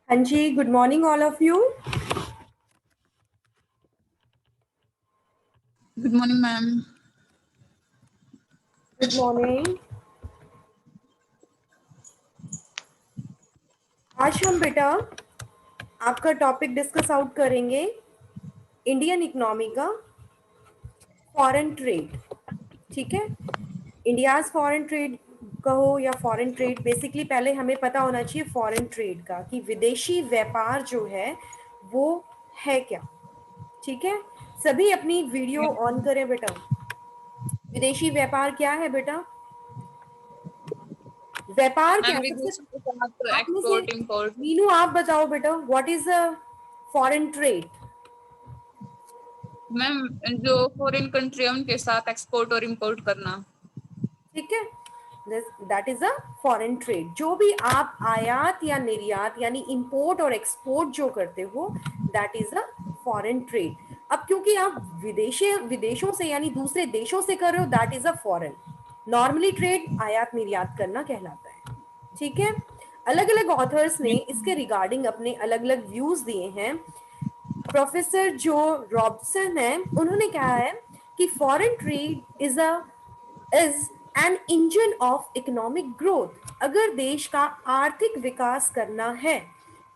हाँ जी, good morning all of you. Good morning ma'am. Good morning. आज हम बेटा आपका टॉपिक डिस्कस आउट करेंगे इंडियन इकोनॉमी का फॉरेन ट्रेड। ठीक है, इंडियाज फॉरेन ट्रेड कहो या फॉरेन ट्रेड, बेसिकली पहले हमें पता होना चाहिए फॉरेन ट्रेड का कि विदेशी व्यापार जो है वो है क्या। ठीक है, सभी अपनी वीडियो ऑन करें बेटा। विदेशी व्यापार क्या है बेटा? व्यापार क्या मैम है सबसे? विदेशों के साथ आप में से एक्सपोर्ट इंपोर्ट। मीनू आप बताओ बेटा, what is a foreign trade? Ma'am जो फॉरेन कंट्री है उनके साथ एक्सपोर्ट और इंपोर्ट करना। ठीक है, that is a foreign trade. जो भी आप आयात या निर्यात यानी इंपोर्ट और एक्सपोर्ट जो करते हो, that is a foreign trade. अब क्योंकि आप विदेशों से यानी दूसरे देशों से कर रहे हो, that is a foreign. Normally trade आयात निर्यात करना कहलाता है। ठीक है, अलग अलग ऑथर्स ने इसके रिगार्डिंग अपने अलग अलग व्यूज दिए हैं। प्रोफेसर जो रॉबसन है, उन्होंने कहा है कि foreign trade is an engine of economic growth. अगर देश का आर्थिक विकास करना है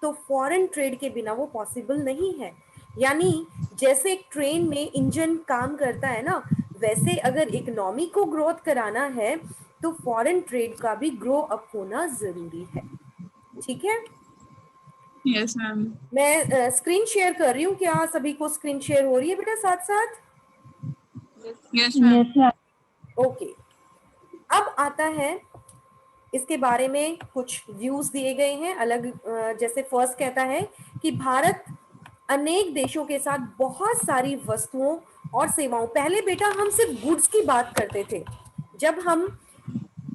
तो फॉरेन ट्रेड के बिना वो पॉसिबल नहीं है। यानी जैसे एक ट्रेन में इंजन काम करता है ना, वैसे अगर इकोनॉमी को ग्रोथ कराना है तो फॉरेन ट्रेड का भी ग्रो अप होना जरूरी है। ठीक है, यस मैम। मैं स्क्रीन शेयर कर रही हूँ, क्या सभी को स्क्रीन शेयर हो रही है बेटा साथ साथ? Yes ma'am. ओके, अब आता है इसके बारे में कुछ व्यूज दिए गए हैं अलग। जैसे फर्स्ट कहता है कि भारत अनेक देशों के साथ बहुत सारी वस्तुओं और सेवाओं, पहले बेटा हम सिर्फ गुड्स की बात करते थे। जब हम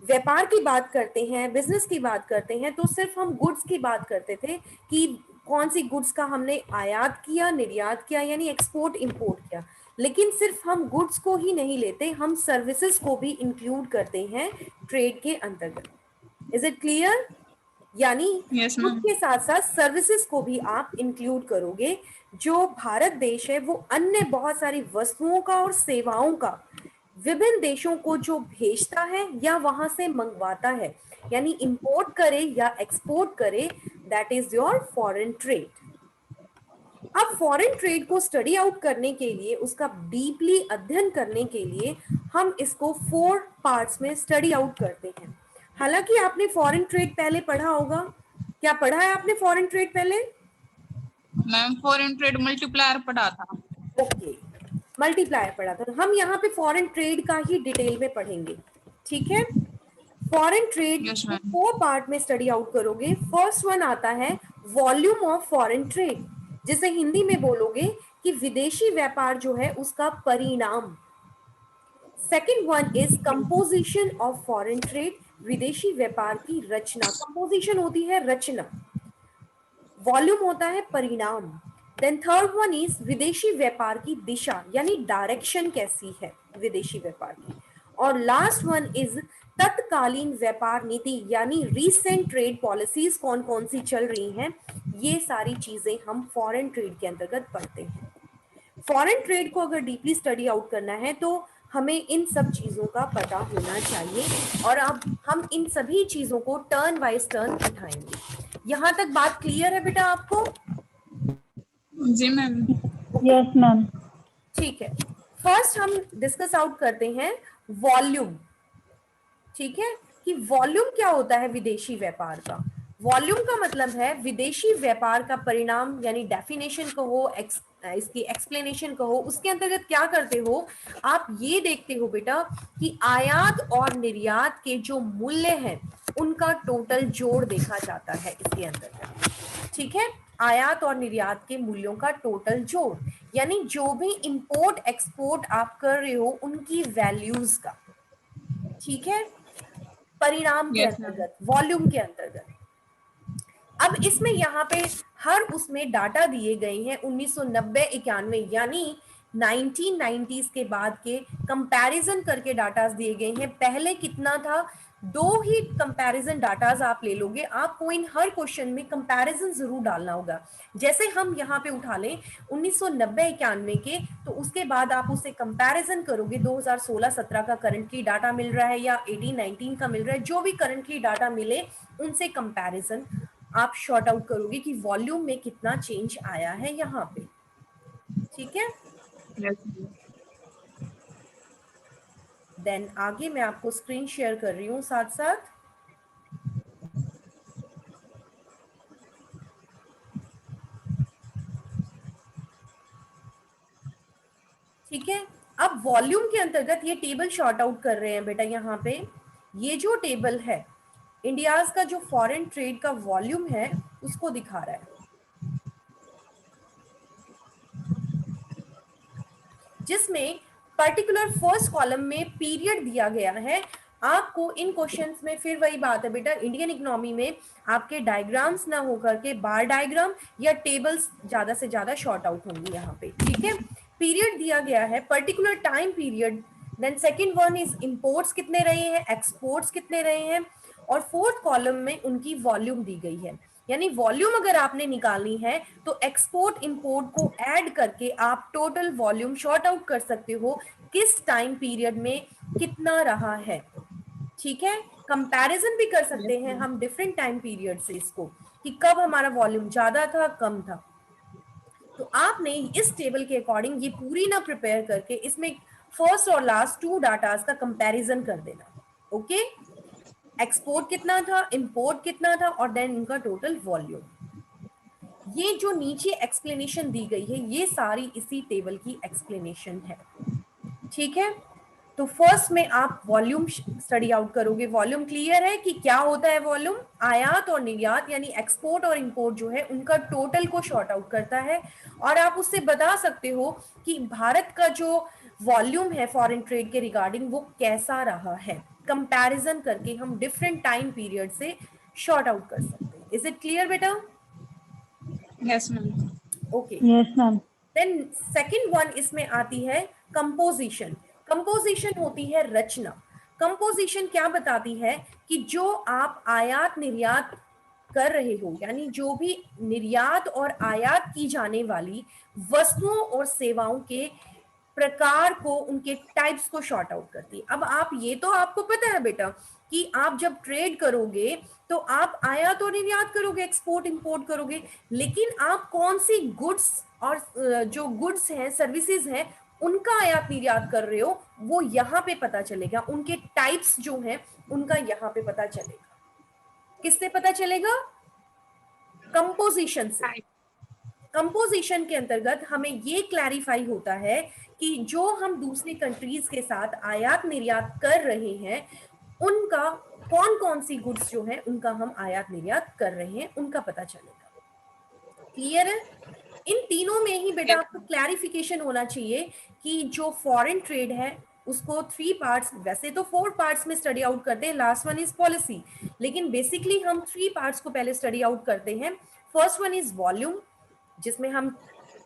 व्यापार की बात करते हैं, बिजनेस की बात करते हैं, तो सिर्फ हम गुड्स की बात करते थे कि कौन सी गुड्स का हमने आयात किया, निर्यात किया, यानी एक्सपोर्ट इंपोर्ट किया। लेकिन सिर्फ हम गुड्स को ही नहीं लेते, हम सर्विसेज को भी इंक्लूड करते हैं ट्रेड के अंतर्गत। Is it clear? यानी यस गुड्स मैम। के साथ साथ सर्विसेज को भी आप इंक्लूड करोगे। जो भारत देश है वो अन्य बहुत सारी वस्तुओं का और सेवाओं का विभिन्न देशों को जो भेजता है या वहां से मंगवाता है, यानी इंपोर्ट करे या एक्सपोर्ट करे, that is your foreign trade. अब फॉरेन ट्रेड को स्टडी आउट करने के लिए, उसका डीपली अध्ययन करने के लिए हम इसको 4 पार्ट्स में स्टडी आउट करते हैं। हालांकि आपने फॉरेन ट्रेड पहले पढ़ा होगा। क्या पढ़ा है आपने फॉरेन ट्रेड पहले? मैम फॉरेन ट्रेड मल्टीप्लायर पढ़ा था। ओके, मल्टीप्लायर पढ़ा था। तो हम यहाँ पे फॉरेन ट्रेड का ही डिटेल में पढ़ेंगे। ठीक है, फॉरेन ट्रेड यस को मैम। 4 पार्ट में स्टडी आउट करोगे। फर्स्ट वन आता है वॉल्यूम ऑफ फॉरेन ट्रेड, जिसे हिंदी में बोलोगे कि विदेशी व्यापार जो है उसका परिणाम। Second one is composition of foreign trade, विदेशी व्यापार की रचना। कंपोजिशन होती है रचना, वॉल्यूम होता है परिणाम। देन थर्ड वन इज विदेशी व्यापार की दिशा, यानी डायरेक्शन कैसी है विदेशी व्यापार की। और लास्ट वन इज तत्कालीन व्यापार नीति, यानी रीसेंट ट्रेड पॉलिसीज कौन कौन सी चल रही हैं। ये सारी चीजें हम फॉरेन ट्रेड के अंतर्गत पढ़ते हैं। फॉरेन ट्रेड को अगर डीपली स्टडी आउट करना है तो हमें इन सब चीजों का पता होना चाहिए, और अब हम इन सभी चीजों को टर्न वाइज टर्न उठाएंगे। यहां तक बात क्लियर है बेटा आपको? जी मैम। Yes ma'am. ठीक है, फर्स्ट हम डिस्कस आउट करते हैं वॉल्यूम। ठीक है, कि वॉल्यूम क्या होता है विदेशी व्यापार का। वॉल्यूम का मतलब है विदेशी व्यापार का परिणाम, यानी डेफिनेशन कहो, इसकी एक्सप्लेनेशन कहो। उसके अंतर्गत क्या करते हो आप, ये देखते हो बेटा कि आयात और निर्यात के जो मूल्य हैं उनका टोटल जोड़ देखा जाता है इसके अंतर्गत। ठीक है, आयात और निर्यात के मूल्यों का टोटल जोड़, यानी जो भी इंपोर्ट एक्सपोर्ट आप कर रहे हो उनकी वैल्यूज का। ठीक है, परिणाम के यस मैम। अंतर्गत, वॉल्यूम के अंतर्गत। अब इसमें यहाँ पे हर उसमें डाटा दिए गए हैं 1990-91, यानी 1990s के बाद के कंपैरिजन करके डाटा दिए गए हैं। पहले कितना था दो ही कंपैरिजन डाटाज आप ले लोगे, आपको इन हर क्वेश्चन में कंपैरिजन जरूर डालना होगा। जैसे हम यहाँ पे उठा लें 1990-91 के, तो उसके बाद आप उसे कंपैरिजन करोगे 2016-17 का करंटली डाटा मिल रहा है या 18-19 का मिल रहा है, जो भी करंटली डाटा मिले उनसे कंपैरिजन आप शॉर्ट आउट करोगे कि वॉल्यूम में कितना चेंज आया है यहाँ पे। ठीक है, Yes, ma'am. देन आगे मैं आपको स्क्रीन शेयर कर रही हूँ साथ साथ। ठीक है, अब वॉल्यूम के अंतर्गत ये टेबल शॉर्ट आउट कर रहे हैं बेटा। यहाँ पे ये जो टेबल है इंडियाज का जो फॉरेन ट्रेड का वॉल्यूम है उसको दिखा रहा है, जिसमें पर्टिकुलर फर्स्ट कॉलम में पीरियड दिया गया है। आपको इन क्वेश्चंस में फिर वही बात है बेटा, इंडियन इकोनॉमी में आपके डायग्राम्स ना होकर के बार डायग्राम या टेबल्स ज्यादा से ज्यादा शॉर्ट आउट होंगी यहाँ पे। ठीक है, पीरियड दिया गया है, particular time period, then second one is imports कितने रहे हैं, एक्सपोर्ट्स कितने रहे हैं, और फोर्थ कॉलम में उनकी वॉल्यूम दी गई है। यानी वॉल्यूम अगर आपने निकालनी है तो एक्सपोर्ट इंपोर्ट को ऐड करके आप टोटल वॉल्यूम शॉर्ट आउट कर सकते हो, किस टाइम पीरियड में कितना रहा है। ठीक है, कंपैरिजन भी कर सकते हैं हम डिफरेंट टाइम पीरियड से इसको, कि कब हमारा वॉल्यूम ज्यादा था कम था। तो आपने इस टेबल के अकॉर्डिंग ये पूरी ना प्रिपेयर करके इसमें फर्स्ट और लास्ट टू डाटास का कंपैरिजन कर देना। ओके, एक्सपोर्ट कितना था, इंपोर्ट कितना था, और देन इनका टोटल वॉल्यूम। ये जो नीचे एक्सप्लेनेशन दी गई है ये सारी इसी टेबल की एक्सप्लेनेशन है। ठीक है, तो फर्स्ट में आप वॉल्यूम स्टडी आउट करोगे। वॉल्यूम क्लियर है कि क्या होता है वॉल्यूम? आयात और निर्यात यानी एक्सपोर्ट और इंपोर्ट जो है उनका टोटल को शॉर्ट आउट करता है, और आप उससे बता सकते हो कि भारत का जो वॉल्यूम है फॉरेन ट्रेड के रिगार्डिंग वो कैसा रहा है। कंपैरिजन करके हम डिफरेंट टाइम पीरियड से शॉर्ट आउट कर सकते हैं। इज इट क्लियर बेटा? Yes, ma'am. Okay, yes ma'am. Then second one इसमें आती है कंपोजिशन। कंपोजिशन होती है रचना। कंपोजिशन क्या बताती है कि जो आप आयात निर्यात कर रहे हो, यानी जो भी निर्यात और आयात की जाने वाली वस्तुओं और सेवाओं के प्रकार को, उनके टाइप्स को शॉर्ट आउट करती है। अब आप ये तो आपको पता है बेटा कि आप जब ट्रेड करोगे तो आप आयात और निर्यात करोगे, एक्सपोर्ट इंपोर्ट करोगे, लेकिन आप कौन सी गुड्स और जो गुड्स हैं सर्विसेज हैं उनका आयात निर्यात कर रहे हो वो यहाँ पे पता चलेगा। उनके टाइप्स जो हैं उनका यहाँ पे पता चलेगा। किससे पता चलेगा? कंपोजिशन से। Right. कंपोजिशन के अंतर्गत हमें ये क्लैरिफाई होता है कि जो हम दूसरी कंट्रीज के साथ आयात निर्यात कर रहे हैं उनका कौन कौन सी गुड्स जो है उनका हम आयात निर्यात कर रहे हैं उनका पता चलेगा। क्लियर है? इन तीनों में ही बेटा Yes. आपको क्लैरिफिकेशन होना चाहिए कि जो फॉरेन ट्रेड है उसको 3 पार्ट्स, वैसे तो 4 पार्ट्स में स्टडी आउट करते हैं, लास्ट वन इज पॉलिसी, लेकिन बेसिकली हम 3 पार्ट्स को पहले स्टडी आउट करते हैं। फर्स्ट वन इज वॉल्यूम, जिसमें हम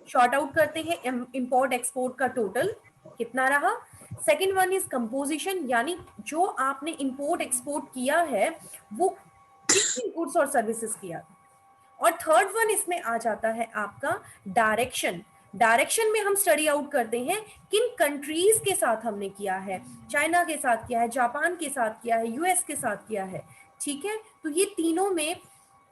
शॉर्ट आउट करते हैं इंपोर्ट एक्सपोर्ट का टोटल कितना रहा। सेकेंड वन इज कंपोजिशन, यानी जो आपने इंपोर्ट एक्सपोर्ट किया है वो कितनी गुड्स और सर्विसेज किया। और थर्ड वन इसमें आ जाता है आपका डायरेक्शन। डायरेक्शन में हम स्टडी आउट करते हैं किन कंट्रीज के साथ हमने किया है, चाइना के साथ किया है, जापान के साथ किया है, यूएस के साथ किया है। ठीक है, तो ये तीनों में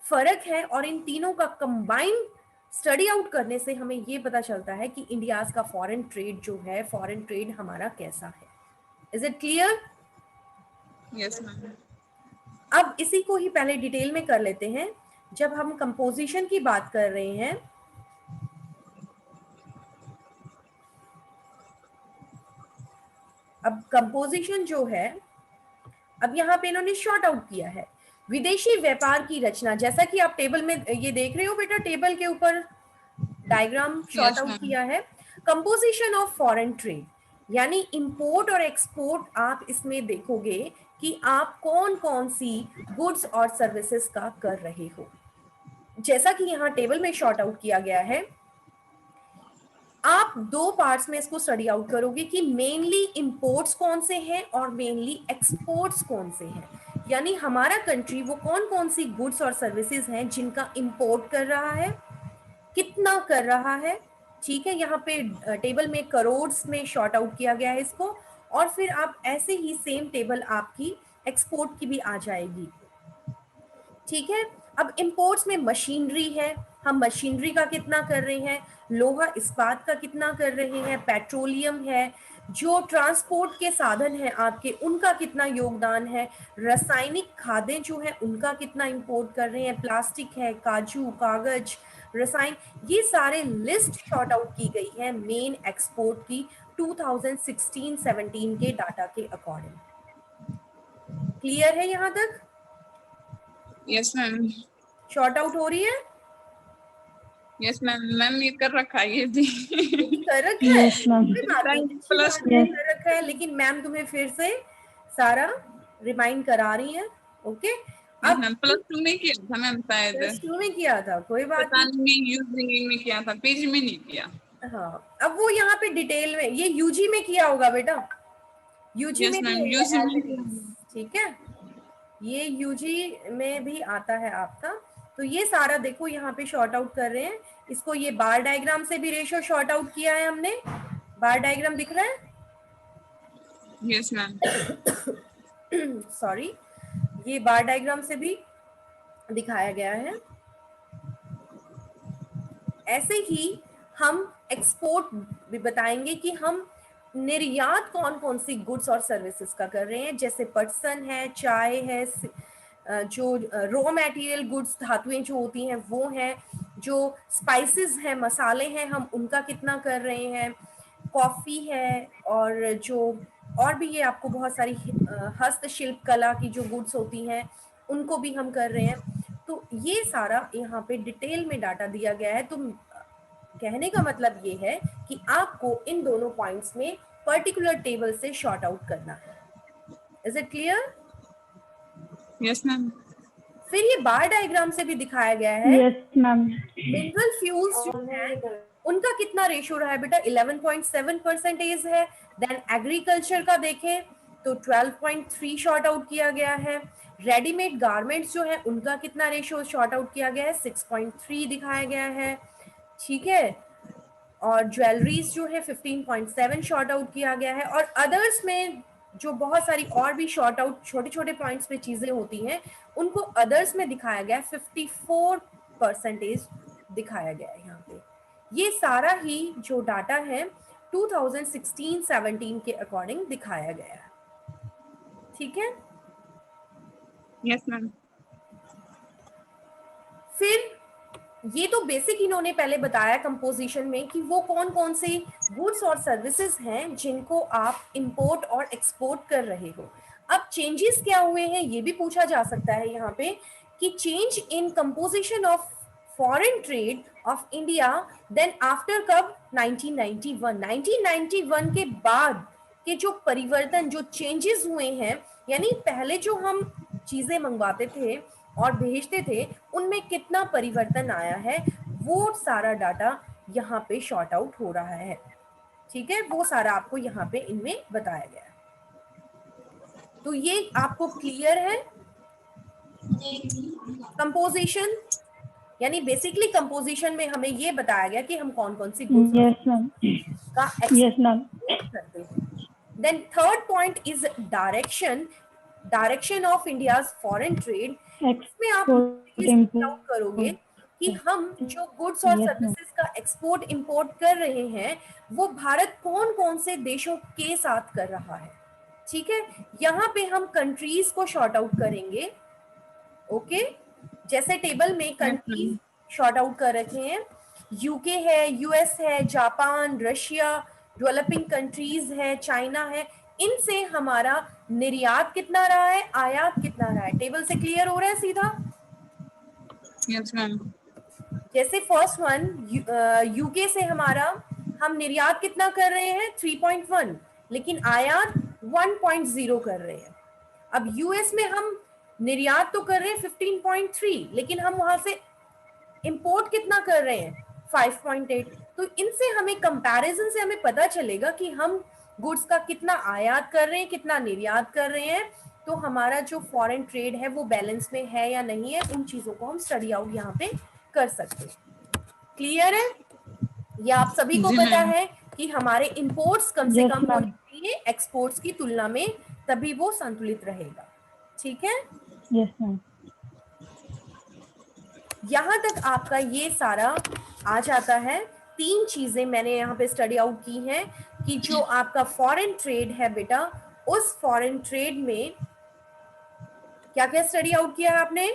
फर्क है और इन तीनों का कंबाइन स्टडी आउट करने से हमें ये पता चलता है कि इंडियाज का फॉरेन ट्रेड जो है, फॉरेन ट्रेड हमारा कैसा है। Is it clear? Yes, ma'am. अब इसी को ही पहले डिटेल में कर लेते हैं। जब हम कंपोजिशन की बात कर रहे हैं, अब कंपोजिशन जो है, अब यहाँ पे इन्होंने शॉर्ट आउट किया है विदेशी व्यापार की रचना। जैसा कि आप टेबल में ये देख रहे हो बेटा, टेबल के ऊपर diagram short Yes, out ma'am. किया है। कंपोजिशन ऑफ फॉरेन ट्रेड यानी इंपोर्ट और एक्सपोर्ट, आप इसमें देखोगे कि आप कौन कौन सी गुड्स और सर्विसेज का कर रहे हो। जैसा कि यहाँ टेबल में शॉर्ट आउट किया गया है, आप 2 पार्ट्स में इसको स्टडी आउट करोगे कि मेनली इंपोर्ट्स कौन से हैं और मेनली एक्सपोर्ट्स कौन से हैं। यानी हमारा कंट्री वो कौन कौन सी गुड्स और सर्विसेज हैं जिनका इंपोर्ट कर रहा है, कितना कर रहा है। ठीक है, यहाँ पे टेबल में करोड्स में शॉर्ट आउट किया गया है इसको, और फिर आप ऐसे ही सेम टेबल आपकी एक्सपोर्ट की भी आ जाएगी। ठीक है, अब इंपोर्ट्स में मशीनरी है, हम मशीनरी का कितना कर रहे हैं, लोहा इस्पात का कितना कर रहे हैं, पेट्रोलियम है, जो ट्रांसपोर्ट के साधन हैं आपके उनका कितना योगदान है, रासायनिक खादें जो है उनका कितना इंपोर्ट कर रहे हैं, प्लास्टिक है, काजू, कागज, रसायन, ये सारे लिस्ट शॉर्ट आउट की गई है मेन एक्सपोर्ट की 2016-17 के डाटा के अकॉर्डिंग। क्लियर है यहाँ तक? Yes ma'am. शॉर्ट आउट हो रही है? यस मैम, मैम ये कर रखा है ये भी। कर रखा है? Yes, ma'am. कोई बात नहीं, अच्छी प्लस बात है, कर रखा है, लेकिन मैम तुम्हें फिर से सारा रिमाइंड करा रही है। ओके, अब मैम +2 में किया था मैम शायद, +2 में किया था, कोई बात पता नहीं। नहीं यूजिंग में किया था, पीजी में नहीं किया। हाँ, अब वो यहाँ पे डिटेल में, ये यूजी में किया होगा बेटा, यूजी यस में भी मैम, है ये यूजी as में it is, ठीक है, ये यूजी में भी आता है आपका। तो ये सारा देखो यहाँ पे शॉर्ट आउट कर रहे हैं इसको, ये बार डायग्राम से भी रेशो शॉर्ट आउट किया है हमने, बार डायग्राम दिख रहा है? Yes ma'am. सॉरी, ये बार डायग्राम से भी दिखाया गया है। ऐसे ही हम एक्सपोर्ट भी बताएंगे कि हम निर्यात कौन कौन सी गुड्स और सर्विसेज का कर रहे हैं, जैसे पटसन है, चाय है, जो रॉ मटेरियल गुड्स धातुएं जो होती हैं वो हैं, जो स्पाइसेस हैं, मसाले हैं, हम उनका कितना कर रहे हैं, कॉफ़ी है, और जो और भी ये आपको बहुत सारी हस्तशिल्प कला की जो गुड्स होती हैं उनको भी हम कर रहे हैं। तो ये सारा यहाँ पे डिटेल में डाटा दिया गया है। तो कहने का मतलब ये है कि आपको इन दोनों पॉइंट्स में पर्टिकुलर टेबल से शॉर्ट आउट करना है। Is it clear? Yes ma'am. फिर ये बार डायग्राम से भी दिखाया गया है Yes, ma'am. मिनरल फ्यूल्स जो है उनका कितना रेशियो रहा है बेटा, 11.7% है। देन एग्रीकल्चर का देखें तो 12.3 शॉर्ट आउट किया गया है। रेडीमेड गारमेंट्स जो है उनका कितना रेशियो शॉर्ट आउट किया गया है, 6.3 दिखाया गया है। ठीक है, और ज्वेलरीज जो है 15.7 शॉर्ट आउट किया गया है। और अदर्स में जो बहुत सारी और भी शॉर्ट आउट छोटे छोटे पॉइंट्स पे चीजें होती हैं उनको अदर्स में दिखाया गया है, 54% दिखाया गया है यहाँ पे। ये सारा ही जो डाटा है 2016-17 के अकॉर्डिंग दिखाया गया है। ठीक है, यस मैम। फिर ये तो बेसिक इन्होंने पहले बताया कंपोजिशन में कि वो कौन कौन से गुड्स और सर्विसेज हैं जिनको आप इंपोर्ट और एक्सपोर्ट कर रहे हो। अब चेंजेस क्या हुए हैं ये भी पूछा जा सकता है यहाँ पे कि change in composition of foreign trade of India then after कब, 1991 के बाद के जो परिवर्तन, जो चेंजेस हुए हैं, यानी पहले जो हम चीजें मंगवाते थे और भेजते थे उनमें कितना परिवर्तन आया है, वो सारा डाटा यहाँ पे शॉर्ट आउट हो रहा है। ठीक है, वो सारा आपको यहाँ पे इनमें बताया गया है। तो ये आपको क्लियर है? कंपोजिशन, यानी बेसिकली कंपोजिशन में हमें ये बताया गया कि हम कौन कौन सी गुड्स Yes, ma'am. का Yes, ma'am. एक्सपोर्ट करते हैं। Then third point is direction of India's foreign trade. इसमें आप Export, ये import. आउट करोगे कि हम जो गुड्स और Yes, सर्विसेज का एक्सपोर्ट इंपोर्ट कर रहे हैं वो भारत कौन कौन से देशों के साथ कर रहा है। ठीक है, यहाँ पे हम कंट्रीज को शॉर्ट आउट करेंगे। ओके, जैसे टेबल में कंट्रीज शॉर्ट आउट कर रखे हैं, यूके है, यूएस है, जापान, रशिया, डेवलपिंग कंट्रीज है, चाइना है, इनसे हमारा निर्यात कितना रहा है, आयात कितना रहा है। टेबल से क्लियर हो रहा है सीधा? Yes ma'am. जैसे फर्स्ट वन यूके से हमारा हम निर्यात कितना कर रहे हैं, 3.1, लेकिन आयात 1.0 कर रहे हैं। अब यूएस में हम निर्यात तो कर रहे हैं 15.3, लेकिन हम वहां से इंपोर्ट कितना कर रहे हैं, 5.8। तो इनसे हमें कंपैरिजन से हमें पता चलेगा कि हम गुड्स का कितना आयात कर रहे हैं, कितना निर्यात कर रहे हैं, तो हमारा जो फॉरेन ट्रेड है वो बैलेंस में है या नहीं है, उन चीजों को हम स्टडी आउट यहाँ पे कर सकते हैं। क्लियर है? या आप सभी को जी पता मैम। है कि हमारे इंपोर्ट्स कम से यस कम होने मैम। चाहिए एक्सपोर्ट्स की तुलना में, तभी वो संतुलित रहेगा। ठीक है, यस मैम। यहां तक आपका ये सारा आ जाता है। 3 चीजें मैंने यहाँ पे स्टडी आउट की हैं कि जो आपका फॉरेन ट्रेड है बेटा, उस फॉरेन ट्रेड में क्या क्या स्टडी आउट किया है आपने?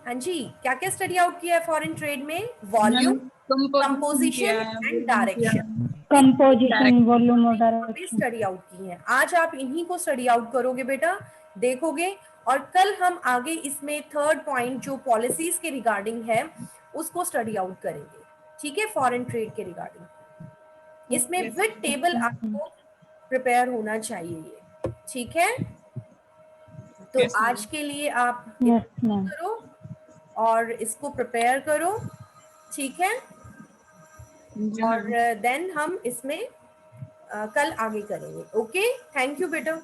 हाँ जी, क्या क्या स्टडी आउट किया है फॉरेन ट्रेड में? मैम वॉल्यूम, कंपोजिशन किया कंपोजिशन है, एंड वॉल्यूम किया डायरेक्शन। है, कंपोजिशन, वॉल्यूम और यहाँ पे डायरेक्शन। स्टडी आउट की है। आज आप इन्हीं को स्टडी आउट करोगे बेटा, देखोगे, और कल हम आगे इसमें थर्ड पॉइंट जो पॉलिसीज के रिगार्डिंग है उसको स्टडी आउट करेंगे। ठीक है, फॉरेन ट्रेड के रिगार्डिंग इसमें ओके। विद टेबल आपको प्रिपेयर होना चाहिए ये। ठीक है, तो यस आज मैम। के लिए आप यस इतना मैम। करो और इसको प्रिपेयर करो। ठीक है, जी और मैम। देन हम इसमें कल आगे करेंगे। ओके, थैंक यू बेटा।